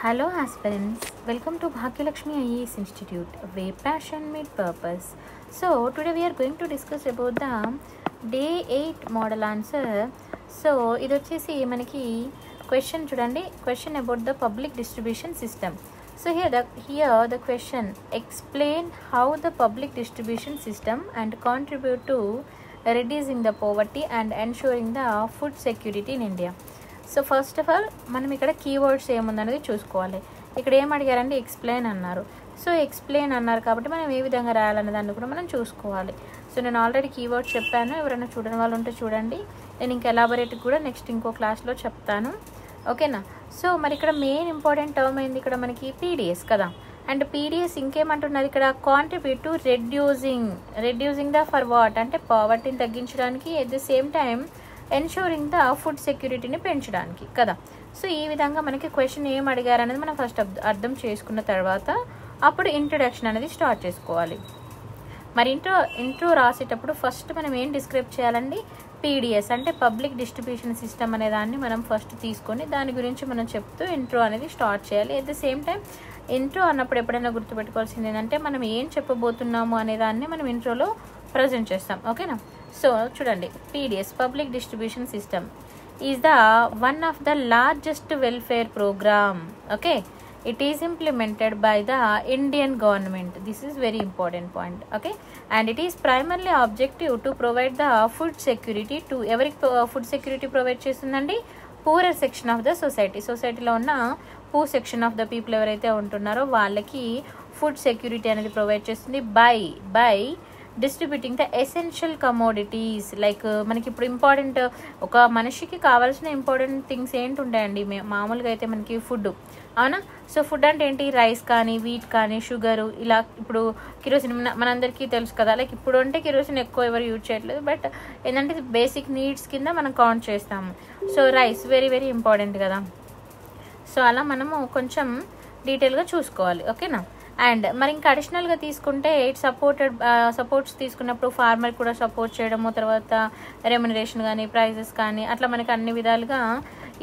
Hello aspirants, welcome to Bhagyalakshmi IAS Institute, where passion meet purpose. So today we are going to discuss about the day 8 model answer. So ఇది వచ్చేసి మనకి question చూడండి, question about the public distribution system. So here the question, explain how the public distribution system and contribute to reducing the poverty and ensuring the food security in India. So first of all మనం ఇక్కడ keywords ఏముందనేది చూసుకోవాలి. ఇక్కడ ఏం అడిగారంటే explain అన్నారు. So explain అన్నారు కాబట్టి మనం ఏ విధంగా రాయాలనే దాన్ని కూడా మనం చూసుకోవాలి. సో నేను ఆల్రెడీ కీవర్డ్స్ చెప్పాను, ఎవరైనా చూడని వాళ్ళు ఉంటే చూడండి. నేను ఇంకా ఎలాబొరేట్ కూడా నెక్స్ట్ ఇంకో క్లాస్లో చెప్తాను, ఓకేనా. సో మరి ఇక్కడ మెయిన్ ఇంపార్టెంట్ టర్మ్ అయింది ఇక్కడ మనకి పీడిఎస్ కదా. అండ్ పీడిఎస్ ఇంకేమంటున్నారు ఇక్కడ, contribute to reducing the for what అంటే పావర్టీని తగ్గించడానికి, at the same time ensuring the food సెక్యూరిటీని పెంచడానికి కదా. సో ఈ విధంగా మనకి క్వశ్చన్ ఏం అడిగారు అనేది మనం ఫస్ట్ అర్థం చేసుకున్న తర్వాత అప్పుడు ఇంట్రొడక్షన్ అనేది స్టార్ట్ చేసుకోవాలి. మరి ఇంట్రో రాసేటప్పుడు ఫస్ట్ మనం ఏం డిస్క్రైబ్ చేయాలండి, పీడిఎస్ అంటే పబ్లిక్ డిస్ట్రిబ్యూషన్ సిస్టమ్ అనే దాన్ని మనం ఫస్ట్ తీసుకొని దాని గురించి మనం చెప్తూ ఇంట్రో అనేది స్టార్ట్ చేయాలి. At the same time intro అన్నప్పుడు ఎప్పుడైనా గుర్తుపెట్టుకోవాల్సింది ఏంటంటే మనం ఏం చెప్పబోతున్నాము అనే దాన్ని మనం ఇంట్రోలో ప్రజెంట్ చేస్తాం, ఓకేనా. సో చూడండి, PDS public distribution system is the one of the largest welfare programme, okay. It is implemented by the Indian government. This is very important point, okay. And it is primarily objective to provide the food security to every food security provide chestundandi poorer section of the society lo unna poor section of the people evaraithe untunnaro vallaki food security anedi provide chestundi by distributing the essential commodities. Like మనకి ఇప్పుడు important ఒక మనిషికి కావాల్సిన important things ఏంటి ఉంటాయండి మామూలుగా అయితే మనకి ఫుడ్, అవునా. సో ఫుడ్ అంటే ఏంటి, రైస్ కానీ వీట్ కానీ షుగరు, ఇలా ఇప్పుడు కిరోసిన్ మనందరికీ తెలుసు కదా. లైక్ ఇప్పుడు అంటే కిరోసిన్ ఎక్కువ ఎవరు యూజ్ చేయట్లేదు, బట్ ఏంటంటే బేసిక్ నీడ్స్ కింద మనం కౌంట్ చేస్తాము. So rice very very important కదా. సో అలా మనము కొంచెం డీటెయిల్గా చూసుకోవాలి, ఓకేనా. అండ్ మరి ఇంకా అడిషనల్గా తీసుకుంటే ఇట్ సపోర్ట్స్ తీసుకున్నప్పుడు ఫార్మర్ కూడా సపోర్ట్ చేయడము, తర్వాత రెమ్యునరేషన్ కానీ ప్రైజెస్ కానీ అట్లా మనకి అన్ని విధాలుగా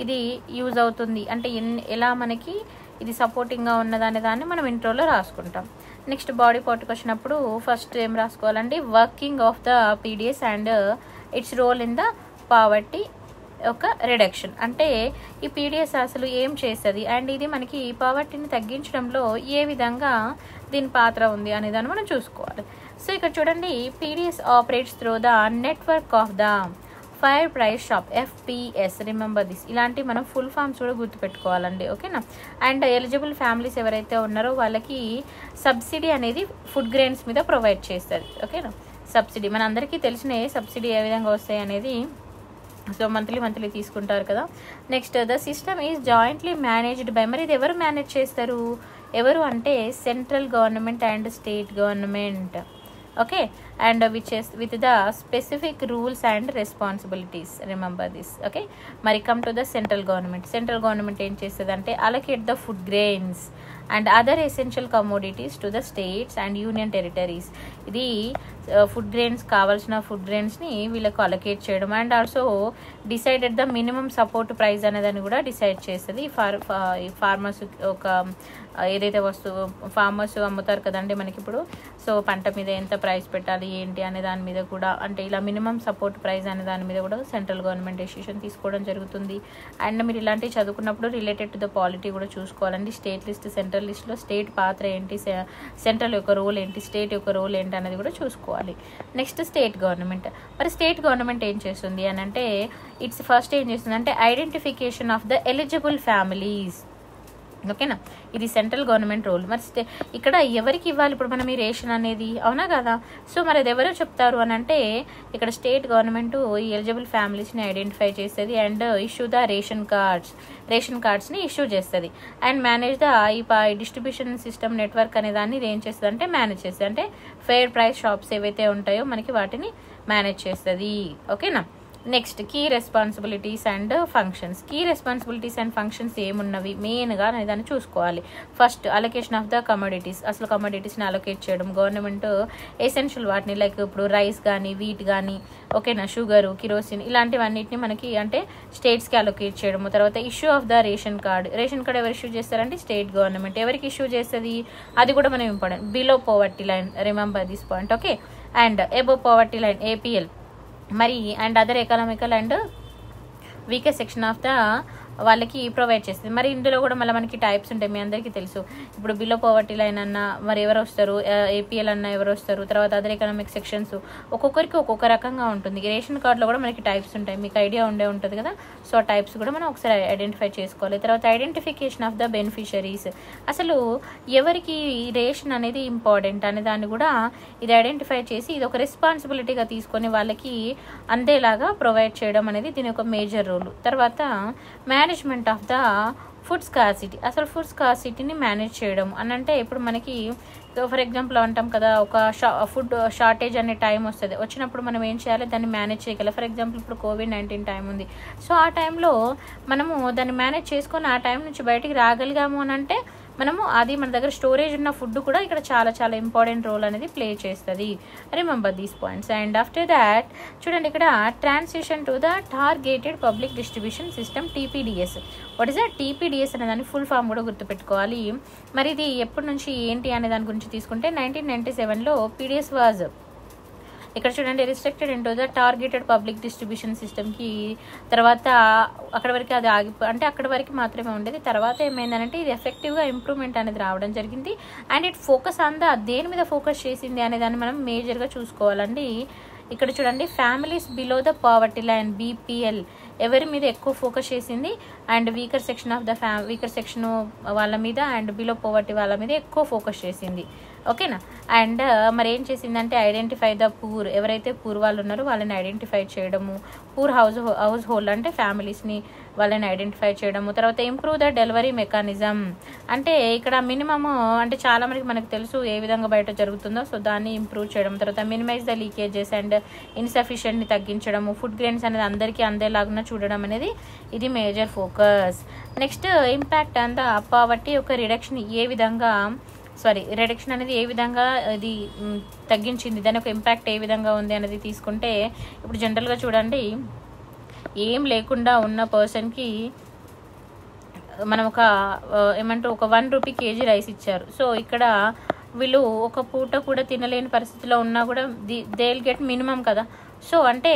ఇది యూజ్ అవుతుంది. అంటే ఎలా మనకి ఇది సపోర్టింగ్గా ఉన్నదనే దాన్ని మనం ఇంట్రోలో రాసుకుంటాం. నెక్స్ట్ బాడీ పార్ట్కి వచ్చినప్పుడు ఫస్ట్ ఏం రాసుకోవాలండి, working of the PDS and its role in the poverty ఒక రిడక్షన్. అంటే ఈ పీడిఎస్ అసలు ఏం చేస్తుంది అండ్ ఇది మనకి పావర్టీని తగ్గించడంలో ఏ విధంగా దీని పాత్ర ఉంది అనే దాన్ని మనం చూసుకోవాలి. సో ఇక్కడ చూడండి, PDS operates through the network of the fire price shop, FPS, remember this. ఇలాంటి మనం ఫుల్ ఫామ్స్ కూడా గుర్తుపెట్టుకోవాలండి, ఓకేనా. అండ్ ఎలిజిబుల్ ఫ్యామిలీస్ ఎవరైతే ఉన్నారో వాళ్ళకి సబ్సిడీ అనేది ఫుడ్ గ్రెయిన్స్ మీద ప్రొవైడ్ చేస్తుంది, ఓకేనా. సబ్సిడీ మన అందరికీ తెలిసిన సబ్సిడీ ఏ విధంగా వస్తాయి అనేది, సో మంత్లీ తీసుకుంటారు కదా. Next the system is jointly managed by, మరి ఇది ఎవరు మేనేజ్ చేస్తారు, ఎవరు అంటే central government and state government, okay. And with the specific rules and responsibilities, remember this, okay. మరి come to the central government ఏం చేస్తుంది అంటే allocate the food grains and other essential commodities to the states and union territories. ఇది food grains కావాల్సిన food గ్రెయిన్స్ని వీళ్ళకు allocate చేయడం and also decided the minimum support price అనేదాన్ని కూడా డిసైడ్ చేస్తుంది. ఫార్మర్స్ ఒక ఏదైతే ఫార్మర్స్ అమ్ముతారు కదండి మనకి ఇప్పుడు, సో పంట మీద ఎంత ప్రైస్ పెట్టాలి ఏంటి అనే దాని మీద కూడా, అంటే ఇలా మినిమం సపోర్ట్ ప్రైస్ అనే దాని మీద కూడా సెంట్రల్ గవర్నమెంట్ డెసిషన్ తీసుకోవడం జరుగుతుంది. అండ్ మీరు ఇలాంటివి చదువుకున్నప్పుడు రిలేటెడ్ టు ద పాలిటీ కూడా చూసుకోవాలండి. స్టేట్ లిస్ట్, సెంట్రల్ లిస్ట్లో స్టేట్ పాత్ర ఏంటి, సెంట్రల్ యొక్క రోల్ ఏంటి, స్టేట్ యొక్క రోల్ ఏంటి అనేది కూడా చూసుకోవాలి. నెక్స్ట్ స్టేట్ గవర్నమెంట్, మరి స్టేట్ గవర్నమెంట్ ఏం చేస్తుంది అని అంటే ఇట్స్ ఫస్ట్ ఏం చేస్తుంది అంటే identification of the eligible families, ఓకేనా. ఇది సెంట్రల్ గవర్నమెంట్ రోల్. మరి ఇక్కడ ఎవరికి ఇవ్వాలి ఇప్పుడు మనం ఈ రేషన్ అనేది, అవునా కదా. సో మరి అది ఎవరో చెప్తారు అని అంటే ఇక్కడ స్టేట్ గవర్నమెంట్ ఈ ఎలిజిబుల్ ఫ్యామిలీస్ని ఐడెంటిఫై చేస్తుంది అండ్ ఇష్యూ ద రేషన్ కార్డ్స్ని ఇష్యూ చేస్తుంది అండ్ మేనేజ్ ద ఈ డిస్ట్రిబ్యూషన్ సిస్టమ్ నెట్వర్క్ అనే దాన్ని ఇది ఏం చేస్తుంది అంటే మేనేజ్ చేస్తుంది. అంటే ఫెయిర్ ప్రైస్ షాప్స్ ఏవైతే ఉంటాయో మనకి వాటిని మేనేజ్ చేస్తుంది, ఓకేనా. Next key responsibilities and functions. Key responsibilities and functions ఏమున్నవి మెయిన్గా అనేది దాన్ని చూసుకోవాలి. First allocation of the commodities, అసలు కమోడిటీస్ని అలొకేట్ చేయడం. గవర్నమెంట్ ఎసెన్షియల్ వాటిని లైక్ ఇప్పుడు రైస్ కానీ వీట్ కానీ ఓకేనా, షుగరు, కిరోసిన్ ఇలాంటివన్నిటిని మనకి అంటే స్టేట్స్కి అలొకేట్ చేయడము. తర్వాత issue of the ration card. Ration card ఎవరు ఇష్యూ చేస్తారంటే స్టేట్ గవర్నమెంట్. ఎవరికి ఇష్యూ చేస్తుంది అది కూడా మనం important. Below poverty line, remember this point. Okay, and above poverty line APL మరి and other economical and weaker section of the వాళ్ళకి provide చేస్తుంది. మరి ఇందులో కూడా మళ్ళీ మనకి టైప్స్ ఉంటాయి, మీ అందరికీ తెలుసు. ఇప్పుడు బిలో పవర్టీ లైన్ అన్నా మరి ఎవరు వస్తారు, APL అన్నా ఎవరు వస్తారు, తర్వాత అదర్ ఎకనామిక్ సెక్షన్స్ ఒక్కొక్కరికి ఒక్కొక్క రకంగా ఉంటుంది. రేషన్ కార్డులో కూడా మనకి టైప్స్ ఉంటాయి, మీకు ఐడియా ఉంటుంది కదా. సో ఆ టైప్స్ కూడా మనం ఒకసారి ఐడెంటిఫై చేసుకోవాలి. తర్వాత ఐడెంటిఫికేషన్ ఆఫ్ ద బెనిఫిషరీస్, అసలు ఎవరికి రేషన్ అనేది ఇంపార్టెంట్ అనే దాన్ని కూడా ఇది ఐడెంటిఫై చేసి ఇది ఒక రెస్పాన్సిబిలిటీగా తీసుకొని వాళ్ళకి అందేలాగా ప్రొవైడ్ చేయడం అనేది దీని ఒక మేజర్ రోల్. తర్వాత management of the food scarcity, అసలు ఫుడ్ స్కార్సిటీని మేనేజ్ చేయడం అని అంటే ఇప్పుడు మనకి ఫర్ ఎగ్జాంపుల్ అంటాం కదా, ఒక ఫుడ్ షార్టేజ్ అనే టైం వస్తుంది, వచ్చినప్పుడు మనం ఏం చేయాలి, దాన్ని మేనేజ్ చేయగలం. ఫర్ ఎగ్జాంపుల్ ఇప్పుడు COVID-19 టైం ఉంది. సో ఆ టైంలో మనము దాన్ని మేనేజ్ చేసుకొని ఆ టైం నుంచి బయటికి రాగలిగాము అని అంటే మనము అది మన దగ్గర స్టోరేజ్ ఉన్న ఫుడ్ కూడా ఇక్కడ చాలా చాలా ఇంపార్టెంట్ రోల్ అనేది ప్లే చేస్తుంది. Remember these points. And after that చూడండి ఇక్కడ transition to the targeted public distribution system TPDS. What is the TPDS అనే దాన్ని ఫుల్ ఫామ్ కూడా గుర్తుపెట్టుకోవాలి. మరి ఇది ఎప్పటి నుంచి ఏంటి అనే దాని గురించి తీసుకుంటే 1997లో PDS వాజ్ ఇక్కడ చూడండి restricted into the targeted public distribution సిస్టమ్కి. తర్వాత అక్కడ వరకు అది అంటే అక్కడ వరకు మాత్రమే ఉండేది. తర్వాత ఏమైందంటే ఇది ఎఫెక్టివ్గా ఇంప్రూవ్మెంట్ అనేది రావడం జరిగింది. And it focus on the దేని మీద ఫోకస్ చేసింది అనే దాన్ని మనం మేజర్గా చూసుకోవాలండి. ఇక్కడ చూడండి families below the poverty line BPL ఎవరి మీద ఎక్కువ ఫోకస్ చేసింది, and weaker section of the weaker section వాళ్ళ మీద అండ్ బిలో పోవర్టీ వాళ్ళ మీద ఎక్కువ ఫోకస్ చేసింది. ఓకేనా. అండ్ మరి ఏం చేసిందంటే ఐడెంటిఫై ద పూర్, ఎవరైతే పూర్ వాళ్ళు ఉన్నారో వాళ్ళని ఐడెంటిఫై చేయడము. పూర్ హౌస్ హోల్డ్ అంటే ఫ్యామిలీస్ని వాళ్ళని ఐడెంటిఫై చేయడము. తర్వాత ఇంప్రూవ్ ద డెలివరీ మెకానిజం, అంటే ఇక్కడ మినిమమ్ అంటే చాలా మనకు తెలుసు ఏ విధంగా బయట జరుగుతుందో, సో దాన్ని ఇంప్రూవ్ చేయడం. తర్వాత మినిమైజ్ ద లీకేజెస్ అండ్ ఇన్సఫిషియెంట్ని తగ్గించడము. ఫుడ్ గ్రెయిన్స్ అనేది అందరికీ అందేలాగా చూడడం అనేది ఇది major focus. Next impact on the poverty యొక్క రిడక్షన్ రిడక్షన్ అనేది ఏ విధంగా ఇది తగ్గించింది, దాని ఒక ఇంపాక్ట్ ఏ విధంగా ఉంది అనేది తీసుకుంటే ఇప్పుడు జనరల్గా చూడండి ఏం లేకుండా ఉన్న పర్సన్కి మనం ఒక ఒక 1 రూపీ కేజీ రైస్ ఇచ్చారు. సో ఇక్కడ వీళ్ళు ఒక పూట కూడా తినలేని పరిస్థితిలో ఉన్నా కూడా దే విల్ గెట్ మినిమం కదా. సో అంటే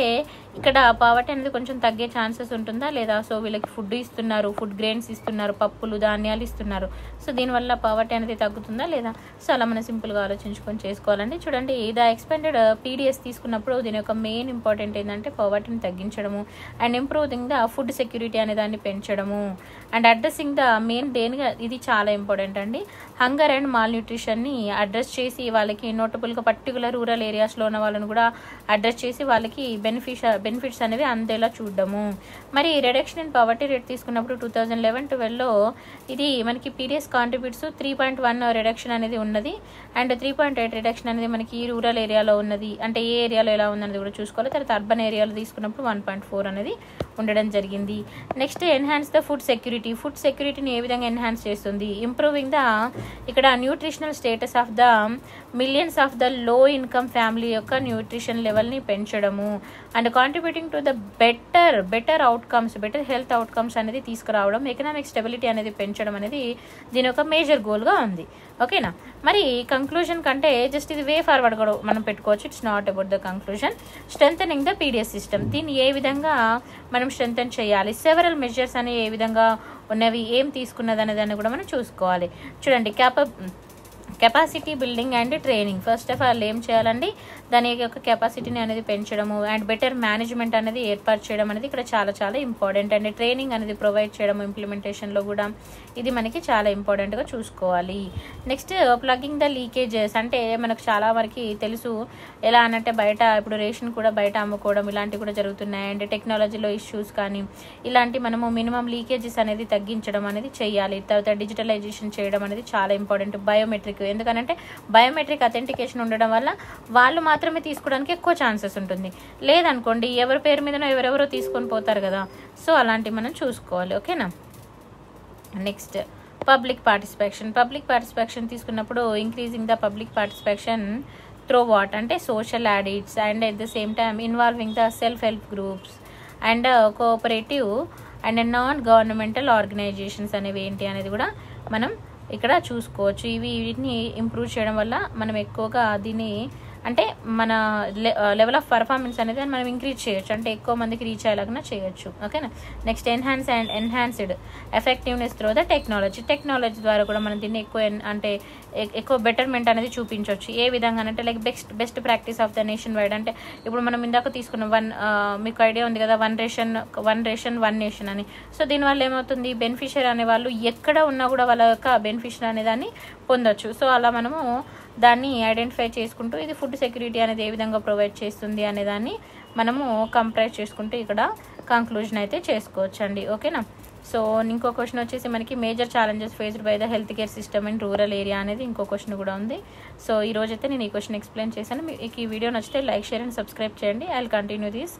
ఇక్కడ పావర్టీ అనేది కొంచెం తగ్గే ఛాన్సెస్ ఉంటుందా లేదా? సో వీళ్ళకి ఫుడ్ ఇస్తున్నారు, ఫుడ్ గ్రెయిన్స్ ఇస్తున్నారు, పప్పులు ధాన్యాలు ఇస్తున్నారు. సో దీనివల్ల పావర్టీ అనేది తగ్గుతుందా లేదా? సో అలా మనం సింపుల్గా ఆలోచించుకొని చేసుకోవాలండి. చూడండి ద ఎక్స్పెండెడ్ PDS తీసుకున్నప్పుడు దీని యొక్క మెయిన్ ఇంపార్టెంట్ ఏంటంటే పావర్టీని తగ్గించడము and improving the food security అనే దాన్ని పెంచడము అండ్ అడ్రస్సింగ్ ద మెయిన్ దేనిగా ఇది చాలా ఇంపార్టెంట్ అండి. హంగర్ అండ్ మాల్ న్యూట్రిషన్ని అడ్రస్ చేసి వాళ్ళకి నోటబుల్గా పర్టికులర్ రూరల్ ఏరియాస్లో ఉన్న వాళ్ళని కూడా అడ్రస్ చేసి వాళ్ళకి బెనిఫిట్స్ అనేవి అందేలా చూడడము. మరి రిడక్షన్ ఇన్ పవర్టీ రేట్ తీసుకున్నప్పుడు 2011-12లో ఇది మనకి PDS కాంట్రిబ్యూట్స్ 3.1 రిడక్షన్ అనేది ఉన్నది అండ్ 3.8 రిడక్షన్ అనేది మనకి రూరల్ ఏరియాలో ఉన్నది. అంటే ఏ ఏరియాలో ఎలా ఉందనేది కూడా చూసుకోవాలి. తర్వాత అర్బన్ ఏరియాలో తీసుకున్నప్పుడు 1.4 అనేది ఉండడం జరిగింది. నెక్స్ట్ ఎన్హాన్స్ ద ఫుడ్ సెక్యూరిటీని ఏ విధంగా ఎన్హాన్స్ చేస్తుంది, ఇంప్రూవింగ్ ద ఇక్కడ nutritional status of the millions of the low income family యొక్క న్యూట్రిషన్ లెవెల్ని పెంచడము and contributing to the better health outcomes అనేది తీసుకురావడం, ఎకనామిక్ స్టెబిలిటీ అనేది పెంచడం అనేది దీని ఒక మేజర్ గోల్గా ఉంది. ఓకేనా. మరి కంక్లూజన్ కంటే జస్ట్ ఇది వే ఫార్వర్డ్ కూడా మనం పెట్టుకోవచ్చు. It's not about the conclusion. Strengthening the PDS system, దీన్ని ఏ విధంగా మనం స్ట్రెంథన్ చేయాలి, సెవరల్ మెజర్స్ అని ఏ విధంగా ఉన్నవి, ఏం తీసుకున్నది అనే దాన్ని కూడా మనం చూసుకోవాలి. చూడండి capacity building and training. First of all ఏం చేయాలండి, దాని యొక్క కెపాసిటీని అనేది పెంచడము అండ్ బెటర్ మేనేజ్మెంట్ అనేది ఏర్పాటు చేయడం అనేది ఇక్కడ చాలా చాలా ఇంపార్టెంట్ అండి. ట్రైనింగ్ అనేది ప్రొవైడ్ చేయడం ఇంప్లిమెంటేషన్లో కూడా ఇది మనకి చాలా ఇంపార్టెంట్గా చూసుకోవాలి. నెక్స్ట్ ప్లగ్గింగ్ ద లీకేజెస్, అంటే మనకు చాలా వరకు తెలుసు ఎలా అనంటే బయట ఇప్పుడు రేషన్ కూడా బయట అమ్ముకోవడం ఇలాంటివి కూడా జరుగుతున్నాయి. అండ్ టెక్నాలజీలో ఇష్యూస్ కానీ ఇలాంటి మనము మినిమం లీకేజెస్ అనేది తగ్గించడం అనేది చేయాలి. తర్వాత డిజిటలైజేషన్ చేయడం అనేది చాలా ఇంపార్టెంట్. బయోమెట్రిక్ ఎందుకంటే బయోమెట్రిక్ అథెంటికేషన్ ఉండడం వల్ల వాళ్ళు మాత్రమే తీసుకోవడానికి ఎక్కువ ఛాన్సెస్ ఉంటుంది. లేదనుకోండి ఎవరి పేరు మీదనో ఎవరెవరో తీసుకొని పోతారు కదా. సో అలాంటివి మనం చూసుకోవాలి. ఓకేనా. నెక్స్ట్ పబ్లిక్ పార్టిసిపేషన్ తీసుకున్నప్పుడు increasing the public participation through what అంటే social audits and at the same time involving the self help groups and cooperative and non governmental organizations అనేవి ఏంటి అనేది కూడా మనం ఇక్కడ చూసుకోవచ్చు. వీటిని ఇంప్రూవ్ చేయడం వల్ల మనం ఎక్కువగా దీన్ని అంటే మన లెవెల్ ఆఫ్ పర్ఫార్మెన్స్ అనేది మనం ఇంక్రీజ్ చేయొచ్చు, అంటే ఎక్కువ మందికి రీచ్ అయ్యేలాగా చేయొచ్చు. ఓకేనా. Next enhanced effectiveness through the technology ద్వారా కూడా మనం దీన్ని ఎక్కువ బెటర్మెంట్ అనేది చూపించవచ్చు. ఏ విధంగా అంటే like best practice of the nation wide. అంటే ఇప్పుడు మనం ఇందాక తీసుకున్న మీకు ఐడియా ఉంది కదా, వన్ రేషన్ వన్ నేషన్ అని. సో దీనివల్ల ఏమవుతుంది, బెనిఫిషియరీ అనే వాళ్ళు ఎక్కడ ఉన్నా కూడా వాళ్ళ యొక్క బెనిఫిషియరీ అనేదాన్ని పొందొచ్చు. సో అలా మనము దాన్ని ఐడెంటిఫై చేసుకుంటూ ఇది ఫుడ్ సెక్యూరిటీ అనేది ఏ విధంగా ప్రొవైడ్ చేస్తుంది అనేదాన్ని మనము కంపేర్ చేసుకుంటూ ఇక్కడ కంక్లూజన్ అయితే చేసుకోవచ్చు అండి. ఓకేనా. సో ఇంకో క్వశ్చన్ వచ్చేసి మనకి major challenges faced by the health care system in rural area అనేది ఇంకో క్వశ్చన్ కూడా ఉంది. సో ఈ రోజైతే నేను ఈ క్వశ్చన్ ఎక్స్ప్లెయిన్ చేశాను. మీకు ఈ వీడియో నచ్చితే లైక్, షేర్ అండ్ సబ్స్క్రైబ్ చేయండి. I will continue this